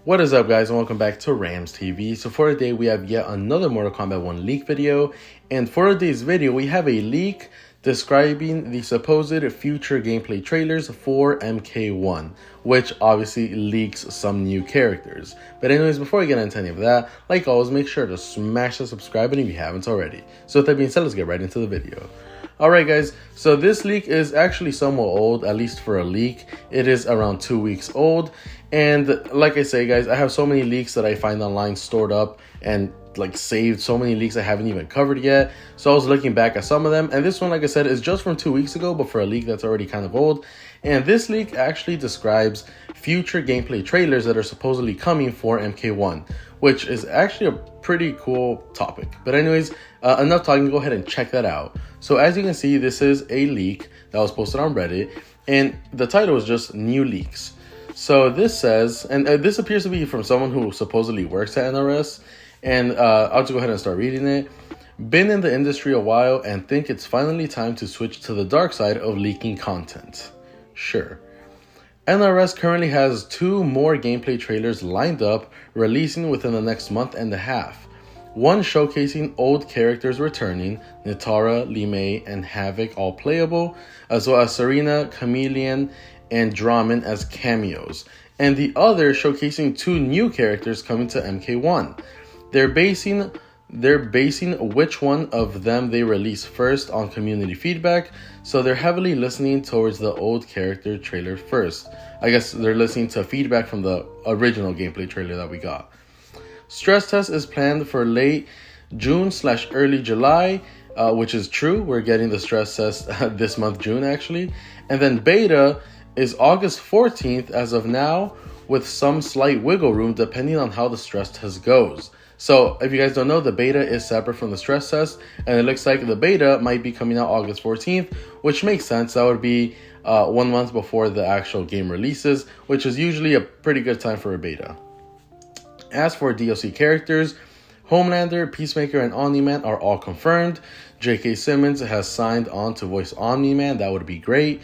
What is up, guys, and welcome back to Rams TV. So for today we have yet another Mortal Kombat 1 leak video, and for today's video we have a leak describing the supposed future gameplay trailers for MK1, which obviously leaks some new characters. But anyways, before we get into any of that, like always, make sure to smash the subscribe button if you haven't already. So with that being said, let's get right into the video. Alright guys, so this leak is actually somewhat old, at least for a leak. It is around 2 weeks old, and like I say guys, I have so many leaks that I find online stored up and like saved, so many leaks I haven't even covered yet. So I was looking back at some of them, and this one, like I said, is just from 2 weeks ago, but for a leak that's already kind of old. And this leak actually describes future gameplay trailers that are supposedly coming for MK1, which is actually a pretty cool topic. But anyways, enough talking, go ahead and check that out. So as you can see, this is a leak that was posted on Reddit, and the title is just new leaks. So this says, and this appears to be from someone who supposedly works at NRS, and I'll just go ahead and start reading it. Been in the industry a while and think it's finally time to switch to the dark side of leaking content. Sure. NRS currently has 2 more gameplay trailers lined up, releasing within the next month and a half. One showcasing old characters returning, Nitara, Li Mei, and Havoc all playable, as well as Serena, Chameleon, and Draman as cameos. And the other showcasing 2 new characters coming to MK1. They're basing which one of them they release first on community feedback, so they're heavily listening towards the old character trailer first. I guess they're listening to feedback from the original gameplay trailer that we got. Stress test is planned for late June/early July, which is true. We're getting the stress test this month, June actually. And then beta is August 14th as of now, with some slight wiggle room depending on how the stress test goes. So if you guys don't know, the beta is separate from the stress test, and it looks like the beta might be coming out August 14th, which makes sense. That would be 1 month before the actual game releases, which is usually a pretty good time for a beta. As for DLC characters, Homelander, Peacemaker, and Omni-Man are all confirmed. J.K. Simmons has signed on to voice Omni-Man. That would be great.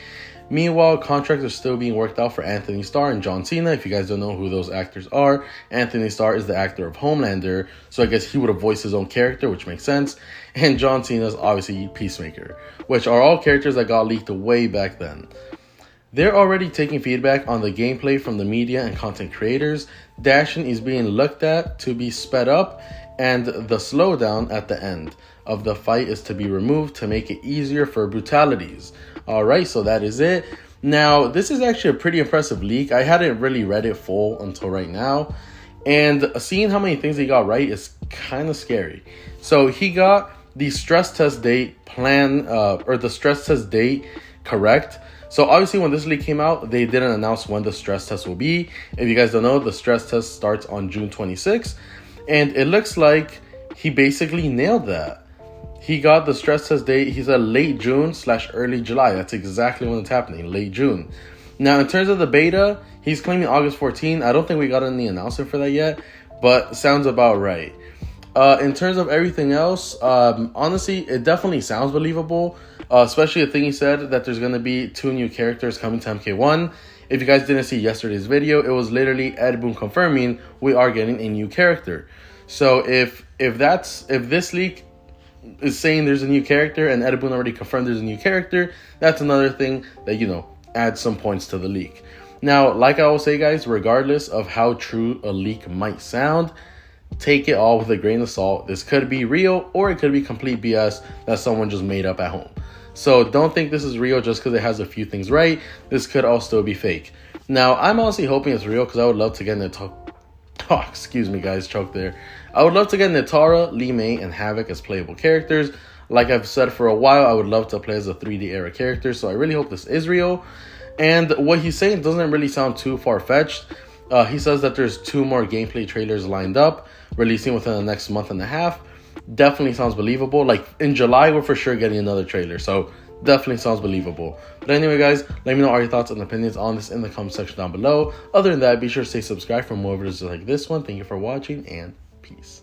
Meanwhile, contracts are still being worked out for Anthony Starr and John Cena. If you guys don't know who those actors are, Anthony Starr is the actor of Homelander, so I guess he would have voiced his own character, which makes sense. And John Cena is obviously Peacemaker, which are all characters that got leaked way back then. They're already taking feedback on the gameplay from the media and content creators. Dashing is being looked at to be sped up, and the slowdown at the end of the fight is to be removed to make it easier for brutalities. Alright, so that is it. Now, this is actually a pretty impressive leak. I hadn't really read it full until right now, and seeing how many things he got right is kind of scary. So he got the stress test date correct. So obviously when this leak came out, they didn't announce when the stress test will be. If you guys don't know, the stress test starts on June 26th, and it looks like he basically nailed that. He got the stress test date, he said late June/early July. That's exactly when it's happening, late June. Now, in terms of the beta, he's claiming August 14. I don't think we got any announcement for that yet, but sounds about right. In terms of everything else, honestly, it definitely sounds believable, especially the thing he said that there's going to be 2 new characters coming to MK1. If you guys didn't see yesterday's video, it was literally Ed Boon confirming we are getting a new character. So if this leak is saying there's a new character and Ed Boon already confirmed there's a new character, that's another thing that, adds some points to the leak. Now, like I will say guys, regardless of how true a leak might sound, take it all with a grain of salt. This could be real, or it could be complete BS that someone just made up at home. So don't think this is real just because it has a few things right. This could also be fake. Now, I'm honestly hoping it's real because I would love to get excuse me guys, choke there. I would love to get Nitara, Li Mei, and Havoc as playable characters. Like I've said for a while, I would love to play as a 3D era character, so I really hope this is real. And what he's saying doesn't really sound too far-fetched. He says that there's 2 more gameplay trailers lined up, releasing within the next month and a half. Definitely sounds believable. Like in July, we're for sure getting another trailer, so definitely sounds believable. But anyway guys, let me know all your thoughts and opinions on this in the comment section down below. Other than that, be sure to stay subscribed for more videos like this one. Thank you for watching, and peace.